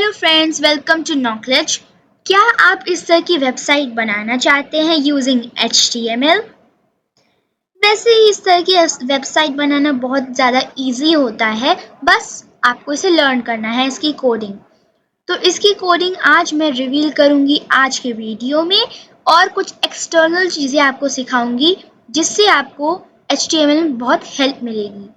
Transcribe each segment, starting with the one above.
Hello friends, welcome to Knowledge. क्या आप इस तरह की वेबसाइट बनाना चाहते हैं यूजिंग HTML? वैसे ही इस तरह की वेबसाइट बनाना बहुत ज़्यादा इजी होता है, बस आपको इसे लर्न करना है, इसकी कोडिंग। तो इसकी कोडिंग आज मैं रिवील करूंगी आज के वीडियो में, और कुछ एक्सटर्नल चीज़ें आपको सिखाऊंगी जिससे आपको HTML में बहुत हेल्प मिलेगी।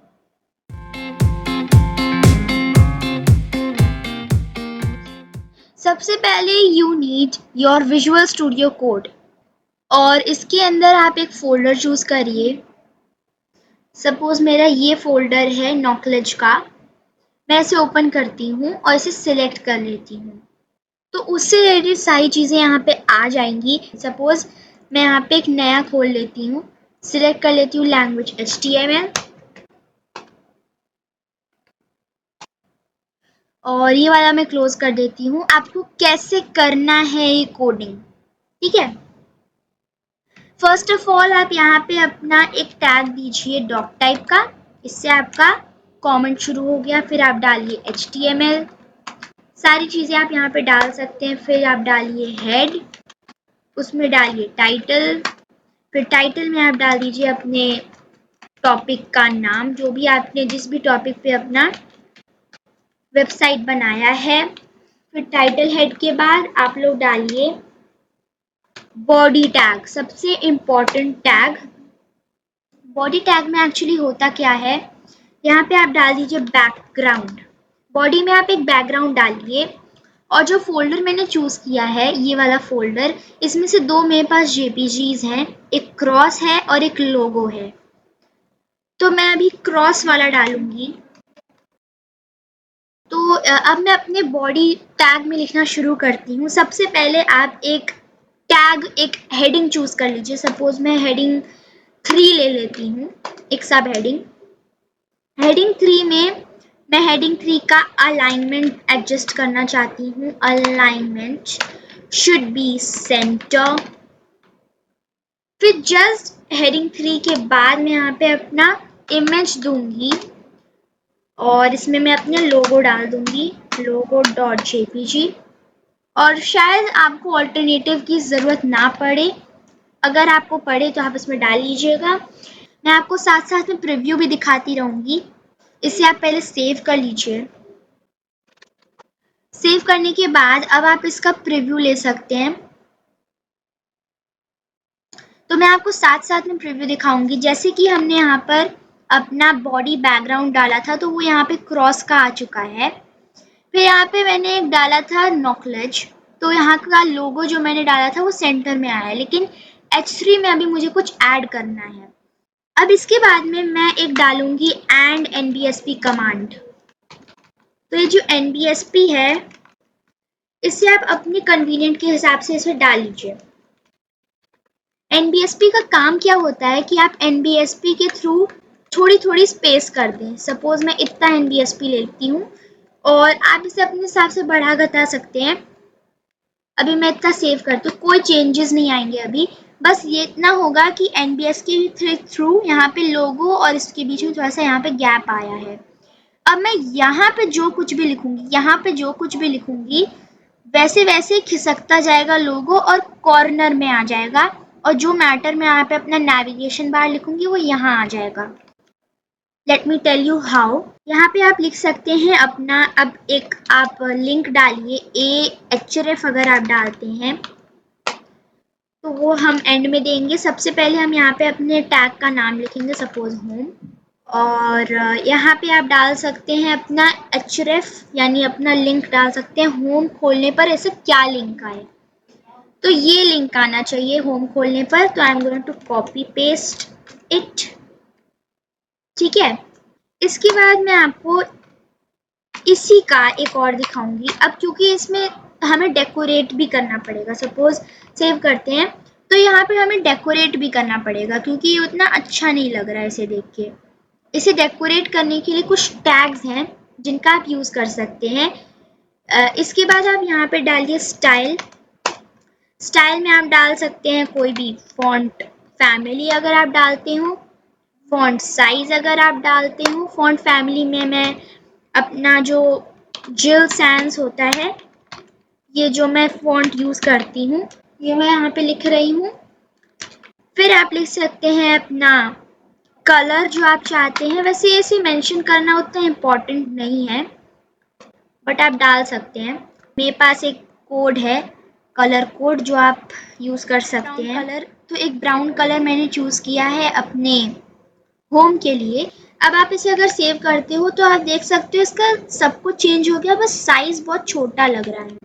सबसे पहले you need your visual studio code, और इसके अंदर आप एक फ़ोल्डर चूज़ करिए। सपोज़ मेरा ये फ़ोल्डर है नॉकलेज का। मैं इसे ओपन करती हूँ और इसे सिलेक्ट कर लेती हूँ, तो उससे रिलेटेड सारी चीज़ें यहाँ पे आ जाएंगी। सपोज़ मैं यहाँ पे एक नया खोल लेती हूँ, सिलेक्ट कर लेती हूँ लैंग्वेज HTML, और ये वाला मैं क्लोज कर देती हूँ। आपको कैसे करना है ये कोडिंग, ठीक है। फर्स्ट ऑफ ऑल आप यहाँ पे अपना एक टैग दीजिए डॉक टाइप का, इससे आपका कमेंट शुरू हो गया। फिर आप डालिए HTML, सारी चीज़ें आप यहाँ पे डाल सकते हैं। फिर आप डालिए हेड, उसमें डालिए टाइटल, फिर टाइटल में आप डाल दीजिए अपने टॉपिक का नाम, जो भी आपने जिस भी टॉपिक पे अपना वेबसाइट बनाया है। फिर टाइटल हेड के बाद आप लोग डालिए बॉडी टैग, सबसे इम्पॉर्टेंट टैग। बॉडी टैग में एक्चुअली होता क्या है, यहाँ पे आप डाल दीजिए बैकग्राउंड। बॉडी में आप एक बैकग्राउंड डालिए, और जो फोल्डर मैंने चूज किया है ये वाला फोल्डर, इसमें से दो मेरे पास JPGs हैं, एक क्रॉस है और एक लोगो है। तो मैं अभी क्रॉस वाला डालूंगी। तो अब मैं अपने बॉडी टैग में लिखना शुरू करती हूँ। सबसे पहले आप एक टैग, एक हेडिंग चूज कर लीजिए। सपोज मैं हेडिंग 3 ले लेती हूँ, एक सब हेडिंग। हेडिंग 3 में मैं हेडिंग 3 का अलाइनमेंट एडजस्ट करना चाहती हूँ। Alignment should be centre. फिर जस्ट हेडिंग 3 के बाद मैं यहाँ पे अपना इमेज दूंगी, और इसमें मैं अपने लोगो डाल दूंगी, logo.jpg। और शायद आपको ऑल्टरनेटिव की ज़रूरत ना पड़े, अगर आपको पड़े तो आप इसमें डाल लीजिएगा। मैं आपको साथ साथ में प्रीव्यू भी दिखाती रहूँगी। इसे आप पहले सेव कर लीजिए। सेव करने के बाद अब आप इसका प्रीव्यू ले सकते हैं। तो मैं आपको साथ साथ में प्रीव्यू दिखाऊंगी। जैसे कि हमने यहाँ पर अपना बॉडी बैकग्राउंड डाला था, तो वो यहाँ पे क्रॉस का आ चुका है। फिर यहाँ पे मैंने एक डाला था नॉकलेज, तो यहाँ का लोगो जो मैंने डाला था वो सेंटर में आया है। लेकिन H3 में अभी मुझे कुछ ऐड करना है। अब इसके बाद में मैं एक डालूंगी एंड NBSP कमांड। तो ये जो NBSP है, इसे आप अपनी कन्वीनियंट के हिसाब से इसे डाल लीजिए। NBSP का काम क्या होता है कि आप NBSP के थ्रू थोड़ी थोड़ी स्पेस कर दें। सपोज मैं इतना NBSP लेती हूँ, और आप इसे अपने हिसाब से बढ़ा घटा सकते हैं। अभी मैं इतना सेव करती हूँ, कोई चेंजेस नहीं आएंगे अभी। बस ये इतना होगा कि NBSP के थ्रू यहाँ पे लोगो और इसके बीच में थोड़ा सा यहाँ पे गैप आया है। अब मैं यहाँ पे जो कुछ भी लिखूंगी, यहाँ पे जो कुछ भी लिखूंगी, वैसे वैसे खिसकता जाएगा लोगो और कॉर्नर में आ जाएगा, और जो मैटर मैं यहाँ पे अपना नेविगेशन बार लिखूंगी वो यहाँ आ जाएगा। Let me tell you how. यहाँ पे आप लिख सकते हैं अपना, अब एक आप लिंक डालिए ahref। अगर आप डालते हैं तो वो हम एंड में देंगे। सबसे पहले हम यहाँ पे अपने टैग का नाम लिखेंगे, सपोज होम, और यहाँ पे आप डाल सकते हैं अपना href, यानी अपना लिंक डाल सकते हैं। होम खोलने पर ऐसे क्या लिंक आए, तो ये लिंक आना चाहिए होम खोलने पर। तो I am going to copy paste it, ठीक है। इसके बाद मैं आपको इसी का एक और दिखाऊंगी। अब क्योंकि इसमें हमें डेकोरेट भी करना पड़ेगा, सपोज सेव करते हैं तो यहाँ पे हमें डेकोरेट भी करना पड़ेगा, क्योंकि ये उतना अच्छा नहीं लग रहा है इसे देख के। इसे डेकोरेट करने के लिए कुछ टैग्स हैं जिनका आप यूज़ कर सकते हैं। इसके बाद आप यहाँ पे डालिए स्टाइल। स्टाइल में आप डाल सकते हैं कोई भी फॉन्ट फैमिली अगर आप डालते हो, फॉन्ट साइज अगर आप डालते हो। फॉन्ट फैमिली में मैं अपना जो जिल सैंस होता है, ये जो मैं फॉन्ट यूज करती हूँ, ये मैं यहाँ पे लिख रही हूँ। फिर आप लिख सकते हैं अपना कलर जो आप चाहते हैं, वैसे इसे मेंशन करना उतना इम्पोर्टेंट नहीं है, बट आप डाल सकते हैं। मेरे पास एक कोड है, कलर कोड, जो आप यूज कर सकते हैं। कलर तो एक ब्राउन कलर मैंने चूज किया है अपने होम के लिए। अब आप इसे अगर सेव करते हो तो आप देख सकते हो इसका सब कुछ चेंज हो गया, बस साइज बहुत छोटा लग रहा है।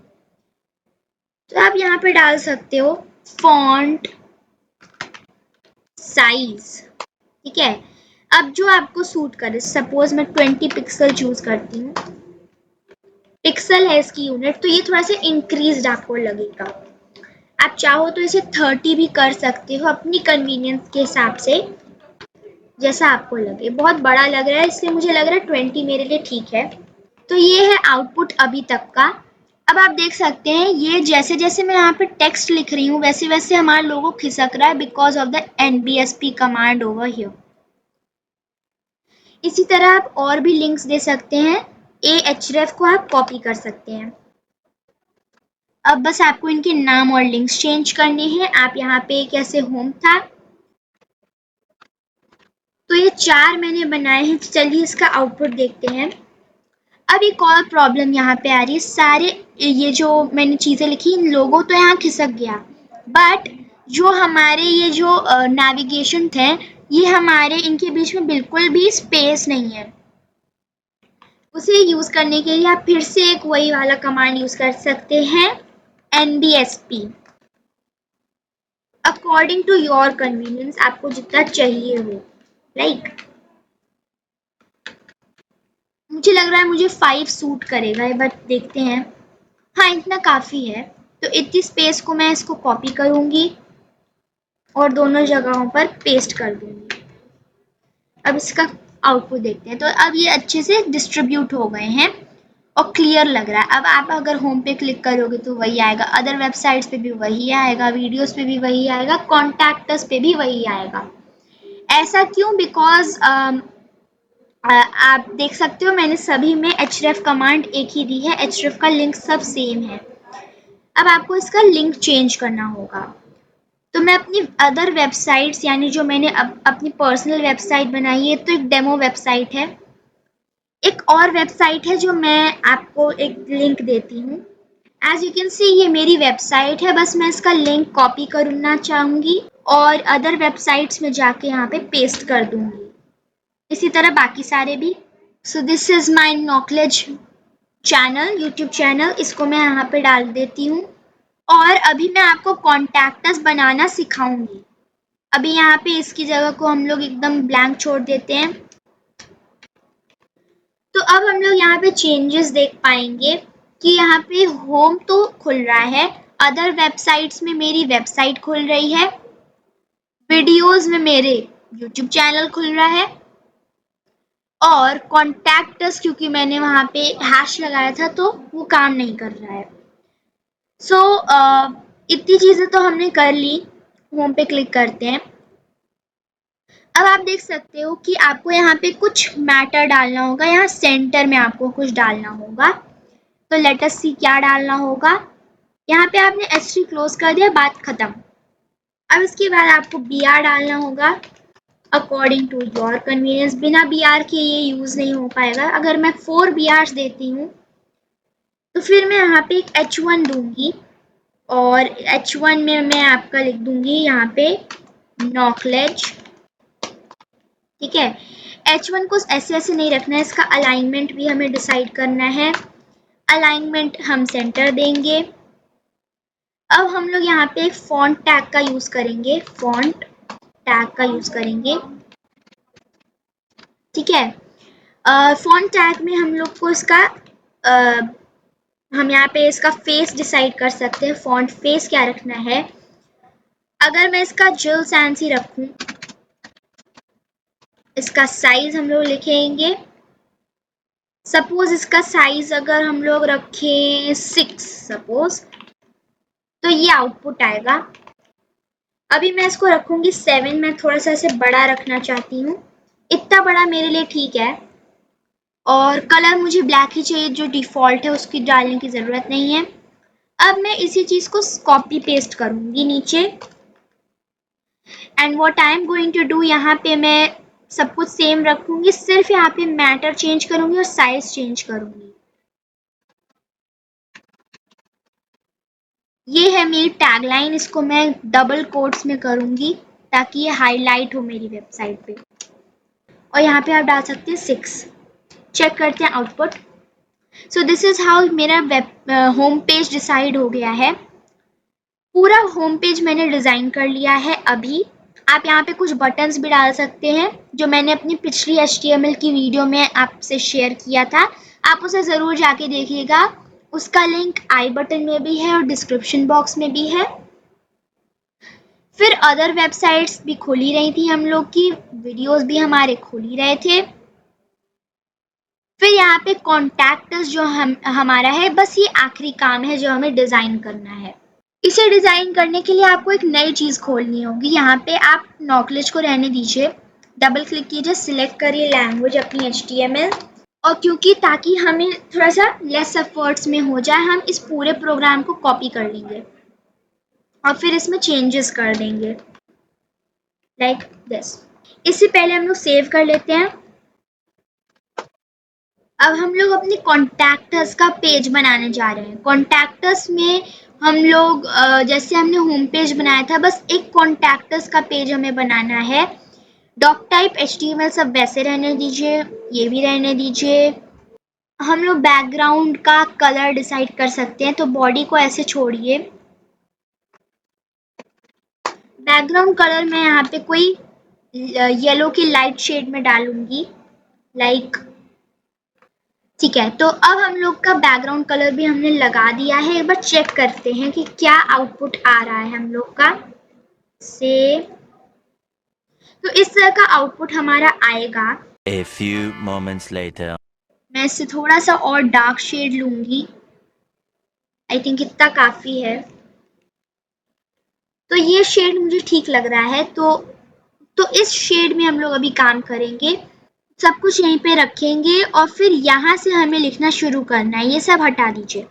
तो आप यहाँ पे डाल सकते हो फॉन्ट साइज, ठीक है। अब जो आपको सूट करे, सपोज मैं 20 पिक्सल चूज करती हूँ, पिक्सल है इसकी यूनिट, तो ये थोड़ा सा इंक्रीज आपको लगेगा। आप चाहो तो इसे 30 भी कर सकते हो अपनी कन्वीनियंस के हिसाब से, जैसा आपको लगे। बहुत बड़ा लग रहा है इसलिए मुझे लग रहा है 20 मेरे लिए ठीक है। तो ये है आउटपुट अभी तक का। अब आप देख सकते हैं ये जैसे जैसे मैं यहाँ पे टेक्स्ट लिख रही हूँ वैसे वैसे हमारा लोगो खिसक रहा है, because of the NBSP command over here. इसी तरह आप और भी लिंक्स दे सकते हैं, Ahref को आप कॉपी कर सकते हैं। अब बस आपको इनके नाम और लिंक्स चेंज करने हैं। आप यहाँ पे कैसे होम था, तो ये 4 मैंने बनाए हैं। चलिए इसका आउटपुट देखते हैं। अब एक और प्रॉब्लम यहाँ पे आ रही है, सारे ये जो मैंने चीजें लिखी इन लोगों तो यहाँ खिसक गया, बट जो हमारे ये जो नेविगेशन थे, ये हमारे इनके बीच में बिल्कुल भी स्पेस नहीं है। उसे यूज करने के लिए आप फिर से एक वही वाला कमांड यूज कर सकते हैं, NBSP, according to your convenience, आपको जितना चाहिए हो। लाइक मुझे लग रहा है मुझे 5 सूट करेगा, बट देखते हैं। हाँ, इतना काफी है। तो इतनी स्पेस को मैं इसको कॉपी करूंगी और दोनों जगहों पर पेस्ट कर दूंगी। अब इसका आउटपुट देखते हैं। तो अब ये अच्छे से डिस्ट्रीब्यूट हो गए हैं और क्लियर लग रहा है। अब आप अगर होम पे क्लिक करोगे तो वही आएगा, अदर वेबसाइट्स पे भी वही आएगा, वीडियोस पे भी वही आएगा, कॉन्टैक्ट्स पे भी वही आएगा। ऐसा क्यों? बिकॉज आप देख सकते हो मैंने सभी में href कमांड एक ही दी है, href का लिंक सब सेम है। अब आपको इसका लिंक चेंज करना होगा। तो मैं अपनी अदर वेबसाइट्स, यानी जो मैंने अपनी पर्सनल वेबसाइट बनाई है, तो एक डेमो वेबसाइट है, एक और वेबसाइट है जो मैं आपको एक लिंक देती हूँ। एज यू कैन सी ये मेरी वेबसाइट है, बस मैं इसका लिंक कॉपी करना चाहूंगी और अदर वेबसाइट्स में जाके यहाँ पे पेस्ट कर दूंगी। इसी तरह बाकी सारे भी। So this is my Knowledge channel, YouTube channel, इसको मैं यहाँ पे डाल देती हूँ। और अभी मैं आपको कॉन्टैक्ट्स बनाना सिखाऊंगी। अभी यहाँ पे इसकी जगह को हम लोग एकदम ब्लैंक छोड़ देते हैं। तो अब हम लोग यहाँ पे चेंजेस देख पाएंगे कि यहाँ पे होम तो खुल रहा है, अदर वेबसाइट्स में मेरी वेबसाइट खुल रही है, वीडियोस में मेरे यूट्यूब चैनल खुल रहा है, और कॉन्टैक्ट्स क्योंकि मैंने वहाँ पे हैश लगाया था तो वो काम नहीं कर रहा है। सो इतनी चीज़ें तो हमने कर ली। होम पे क्लिक करते हैं। अब आप देख सकते हो कि आपको यहाँ पे कुछ मैटर डालना होगा, यहाँ सेंटर में आपको कुछ डालना होगा। तो लेट अस सी क्या डालना होगा। यहाँ पे आपने h3 क्लोज कर दिया, बात खत्म। अब इसके बाद आपको br डालना होगा, अकॉर्डिंग टू योर कन्वीनियंस। बिना br के ये यूज नहीं हो पाएगा। अगर मैं 4 brs देती हूँ तो फिर मैं यहाँ पे एक h1 दूंगी और h1 में मैं आपका लिख दूंगी यहाँ पे नॉकलेज, ठीक है। h1 को ऐसे ऐसे नहीं रखना है, इसका अलाइनमेंट भी हमें डिसाइड करना है। अलाइनमेंट हम सेंटर देंगे। अब हम लोग यहाँ पे एक फॉन्ट टैग का यूज करेंगे, फॉन्ट टैग का यूज करेंगे, ठीक है। फॉन्ट टैग में हम लोग को इसका हम यहाँ पे इसका फेस डिसाइड कर सकते हैं। फॉन्ट फेस क्या रखना है। अगर मैं इसका जिल सैंस ही रखूं, इसका साइज हम लोग लिखेंगे, सपोज इसका साइज अगर हम लोग रखें 6 सपोज, तो ये आउटपुट आएगा। अभी मैं इसको रखूंगी 7, मैं थोड़ा सा इसे बड़ा रखना चाहती हूँ, इतना बड़ा मेरे लिए ठीक है। और कलर मुझे ब्लैक ही चाहिए, जो डिफ़ॉल्ट है उसकी डालने की ज़रूरत नहीं है। अब मैं इसी चीज़ को कॉपी पेस्ट करूँगी नीचे। And what I am going to do, यहाँ पे मैं सब कुछ सेम रखूँगी, सिर्फ यहाँ पे मैटर चेंज करूँगी और साइज़ चेंज करूँगी। ये है मेरी टैगलाइन, इसको मैं डबल कोट्स में करूँगी ताकि ये हाईलाइट हो मेरी वेबसाइट पे। और यहाँ पे आप डाल सकते हैं 6। चेक करते हैं output. So this is how मेरा वेब होम पेज डिसाइड हो गया है। पूरा होम पेज मैंने डिज़ाइन कर लिया है अभी। आप यहाँ पे कुछ बटन्स भी डाल सकते हैं जो मैंने अपनी पिछली HTML की वीडियो में आपसे शेयर किया था। आप उसे ज़रूर जाके देखिएगा। उसका लिंक आई बटन में भी है और डिस्क्रिप्शन बॉक्स में भी है। फिर अदर वेबसाइट्स भी खुली रही थी हम लोग की, वीडियोस भी हमारे खुल ही रहे थे। फिर यहाँ पे कॉन्टैक्ट्स जो हमारा है, बस ये आखिरी काम है जो हमें डिज़ाइन करना है। इसे डिज़ाइन करने के लिए आपको एक नई चीज़ खोलनी होगी। यहाँ पे आप नॉकलेज को रहने दीजिए, डबल क्लिक कीजिए, सिलेक्ट करिए लैंग्वेज अपनी HTML। और क्योंकि ताकि हमें थोड़ा सा लेस एफर्ट्स में हो जाए, हम इस पूरे प्रोग्राम को कॉपी कर लेंगे और फिर इसमें चेंजेस कर देंगे लाइक दिस। इससे पहले हम लोग सेव कर लेते हैं। अब हम लोग अपने कॉन्टैक्टस का पेज बनाने जा रहे हैं। कॉन्टैक्टस में हम लोग जैसे हमने होम पेज बनाया था, बस एक कॉन्टैक्टस का पेज हमें बनाना है। डॉक टाइप HTML सब वैसे रहने दीजिए, ये भी रहने दीजिए। हम लोग बैकग्राउंड का कलर डिसाइड कर सकते हैं, तो बॉडी को ऐसे छोड़िए। बैकग्राउंड कलर मैं यहाँ पे कोई येलो की लाइट शेड में डालूंगी, लाइक ठीक है। तो अब हम लोग का बैकग्राउंड कलर भी हमने लगा दिया है। एक बार चेक करते हैं कि क्या आउटपुट आ रहा है हम लोग का से। तो इस तरह का आउटपुट हमारा आएगा। A few moments later. मैं इसे थोड़ा सा और डार्क शेड लूंगी। आई थिंक इतना काफी है। तो ये शेड मुझे ठीक लग रहा है। तो इस शेड में हम लोग अभी काम करेंगे। सब कुछ यहीं पे रखेंगे और फिर यहाँ से हमें लिखना शुरू करना है। ये सब हटा दीजिए।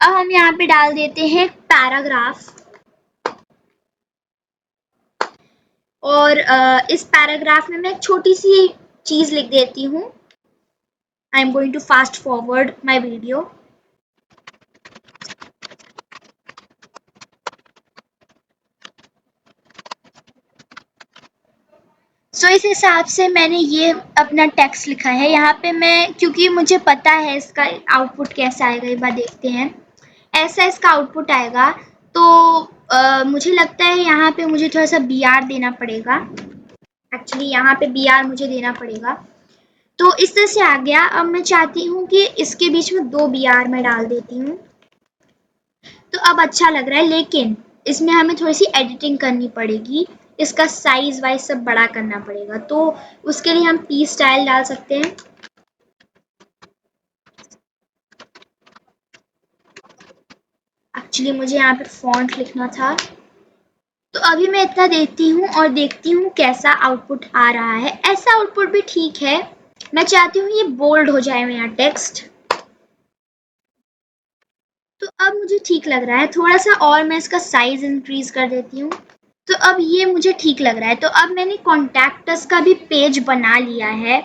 अब हम यहाँ पे डाल देते हैं पैराग्राफ। और इस पैराग्राफ में मैं एक छोटी सी चीज लिख देती हूँ। I am going to fast forward my video. So इस हिसाब से मैंने ये अपना टेक्स्ट लिखा है। यहाँ पे मैं, क्योंकि मुझे पता है इसका आउटपुट कैसा आएगा, एक बार देखते हैं। ऐसा इसका आउटपुट आएगा। तो मुझे लगता है यहाँ पे मुझे थोड़ा सा BR देना पड़ेगा। एक्चुअली यहाँ पे BR मुझे देना पड़ेगा। तो इस तरह से आ गया। अब मैं चाहती हूँ कि इसके बीच में 2 BR मैं डाल देती हूँ। तो अब अच्छा लग रहा है, लेकिन इसमें हमें थोड़ी सी एडिटिंग करनी पड़ेगी। इसका साइज वाइज सब बड़ा करना पड़ेगा। तो उसके लिए हम P स्टाइल डाल सकते हैं। एक्चुअली मुझे यहाँ पे फॉन्ट लिखना था। तो अभी मैं इतना देखती हूँ और देखती हूँ कैसा आउटपुट आ रहा है। ऐसा आउटपुट भी ठीक है। मैं चाहती हूँ ये बोल्ड हो जाए मेरा टेक्स्ट। तो अब मुझे ठीक लग रहा है। थोड़ा सा और मैं इसका साइज इंक्रीज कर देती हूँ। तो अब ये मुझे ठीक लग रहा है। तो अब मैंने कॉन्टैक्टस का भी पेज बना लिया है।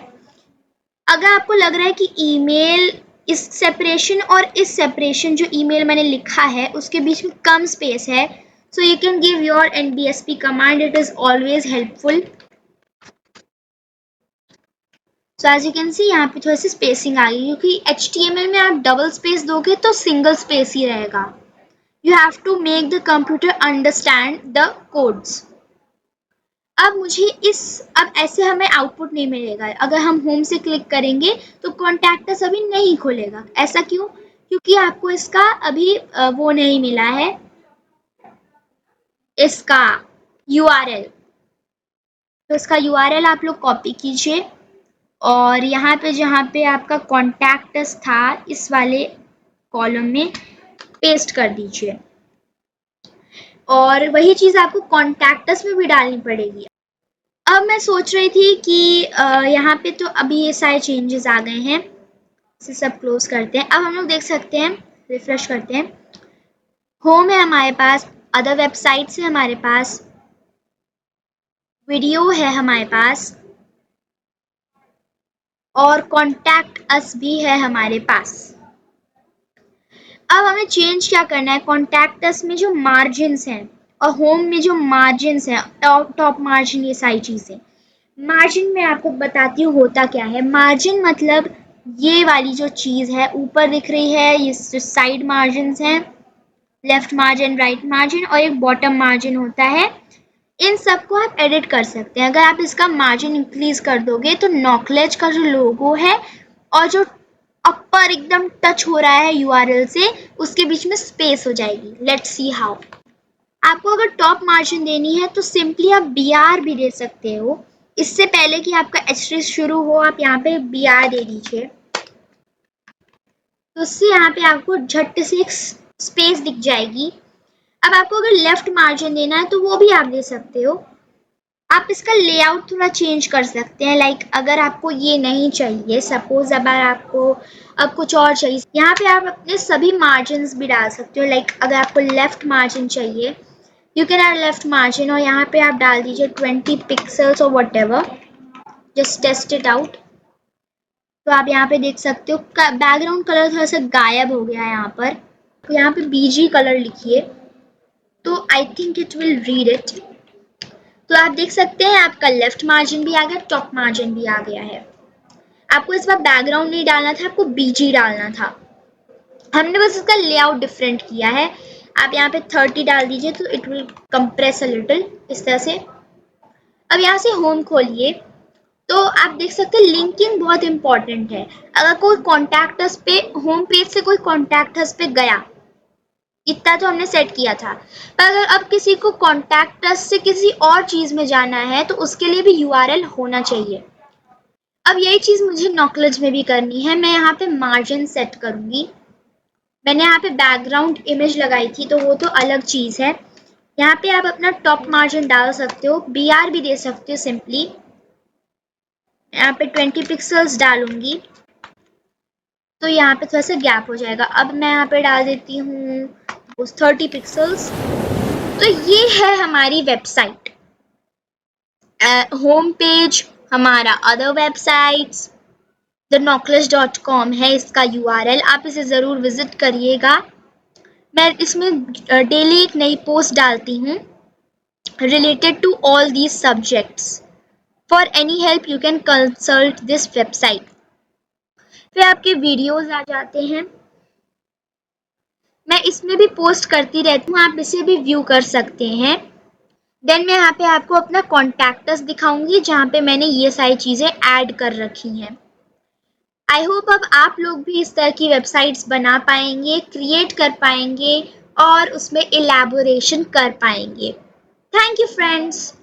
अगर आपको लग रहा है कि ईमेल इस सेपरेशन और इस सेपरेशन जो ईमेल मैंने लिखा है उसके बीच में कम स्पेस है, so you can give your NBSP command. It is always helpful. So as you can see यहाँ पे थोड़ी सी स्पेसिंग आ गई, क्योंकि HTML में आप डबल स्पेस दोगे तो सिंगल स्पेस ही रहेगा। You have to make the computer understand the codes. अब मुझे अब ऐसे हमें आउटपुट नहीं मिलेगा। अगर हम होम से क्लिक करेंगे तो कॉन्टैक्टस अभी नहीं खुलेगा। ऐसा क्यों? क्योंकि आपको इसका अभी वो नहीं मिला है, इसका URL। तो इसका URL आप लोग कॉपी कीजिए और यहाँ पे जहाँ पे आपका कॉन्टैक्टस था इस वाले कॉलम में पेस्ट कर दीजिए। और वही चीज़ आपको कॉन्टैक्टस में भी डालनी पड़ेगी। अब मैं सोच रही थी कि यहाँ पे तो अभी ये सारे चेंजेस आ गए हैं। इसे सब क्लोज करते हैं। अब हम लोग देख सकते हैं, रिफ्रेश करते हैं, होम है हमारे पास, अदर वेबसाइट्स है हमारे पास, वीडियो है हमारे पास और कॉन्टैक्ट अस भी है हमारे पास। अब हमें चेंज क्या करना है, कॉन्टैक्ट अस में जो मार्जिन्स हैं और होम में जो मार्जिन्स हैं, टॉप मार्जिन, ये सारी चीजें। मार्जिन में आपको बताती हूँ होता क्या है। मार्जिन मतलब ये वाली जो चीज है ऊपर दिख रही है, ये जो साइड मार्जिन्स हैं, लेफ्ट मार्जिन, राइट मार्जिन और एक बॉटम मार्जिन होता है, इन सबको आप एडिट कर सकते हैं। अगर आप इसका मार्जिन इंक्रीज कर दोगे तो नॉकलेज का जो लोगो है और जो अपर एकदम टच हो रहा है यूआरएल से, उसके बीच में स्पेस हो जाएगी। Let's see how. आपको अगर टॉप मार्जिन देनी है तो सिंपली आप BR भी दे सकते हो। इससे पहले कि आपका एच शुरू हो, आप यहाँ पे BR दे दीजिए, तो उससे यहाँ पे आपको झट से एक स्पेस दिख जाएगी। अब आपको अगर लेफ्ट मार्जिन देना है तो वो भी आप दे सकते हो। आप इसका लेआउट थोड़ा चेंज कर सकते हैं, लाइक अगर आपको ये नहीं चाहिए, सपोज अगर आपको अब कुछ और चाहिए, यहाँ पे आप अपने सभी मार्जिन भी डाल सकते हो। लाइक अगर आपको लेफ्ट मार्जिन चाहिए, you can add left margin और यहाँ पे आप डाल दीजिए 20 पिक्सल्स और whatever, just test it out. तो आप यहाँ पे देख सकते हो बैकग्राउंड कलर थोड़ा सा गायब हो गया है यहाँ पर, तो यहाँ पे BG कलर लिखिए, तो I think it will read it. तो आप देख सकते हैं आपका लेफ्ट मार्जिन भी आ गया, टॉप मार्जिन भी आ गया है। आपको इस बार बैकग्राउंड नहीं डालना था, आपको BG डालना था। हमने बस इसका लेआउट डिफरेंट किया है। आप यहाँ पे 30 डाल दीजिए तो it will compress a little, इस तरह से। अब यहाँ से होम खोलिए तो आप देख सकते हैं लिंकिंग बहुत इंपॉर्टेंट है। अगर कोई कॉन्टैक्ट अस पे, होम पेज से कोई कॉन्टैक्ट अस पे गया, इतना तो हमने सेट किया था, पर अगर अब किसी को कॉन्टैक्ट अस से किसी और चीज में जाना है तो उसके लिए भी URL होना चाहिए। अब यही चीज मुझे नॉकलेज में भी करनी है। मैं यहाँ पे मार्जिन सेट करूंगी। मैंने यहाँ पे बैकग्राउंड इमेज लगाई थी तो वो तो अलग चीज है। यहाँ पे आप अपना टॉप मार्जिन डाल सकते हो, BR भी दे सकते हो सिंपली। यहाँ पे 20 पिक्सल्स डालूंगी तो यहाँ पे थोड़ा सा गैप हो जाएगा। अब मैं यहाँ पे डाल देती हूँ 30 पिक्सल्स। तो ये है हमारी वेबसाइट, होम पेज हमारा, अदर वेबसाइट्स thenocleus.com है इसका URL। आप इसे ज़रूर विजिट करिएगा। मैं इसमें डेली एक नई पोस्ट डालती हूँ related to all these subjects. For any help you can consult this website. फिर आपके वीडियोज आ जाते हैं, मैं इसमें भी पोस्ट करती रहती हूँ, आप इसे भी व्यू कर सकते हैं। देन मैं यहाँ पे आपको अपना कॉन्टैक्टस दिखाऊंगी जहाँ पे मैंने ये सारी चीज़ें ऐड कर रखी हैं। आई होप अब आप लोग भी इस तरह की वेबसाइट्स बना पाएंगे, क्रिएट कर पाएंगे और उसमें इलैबोरेशन कर पाएंगे। Thank you friends.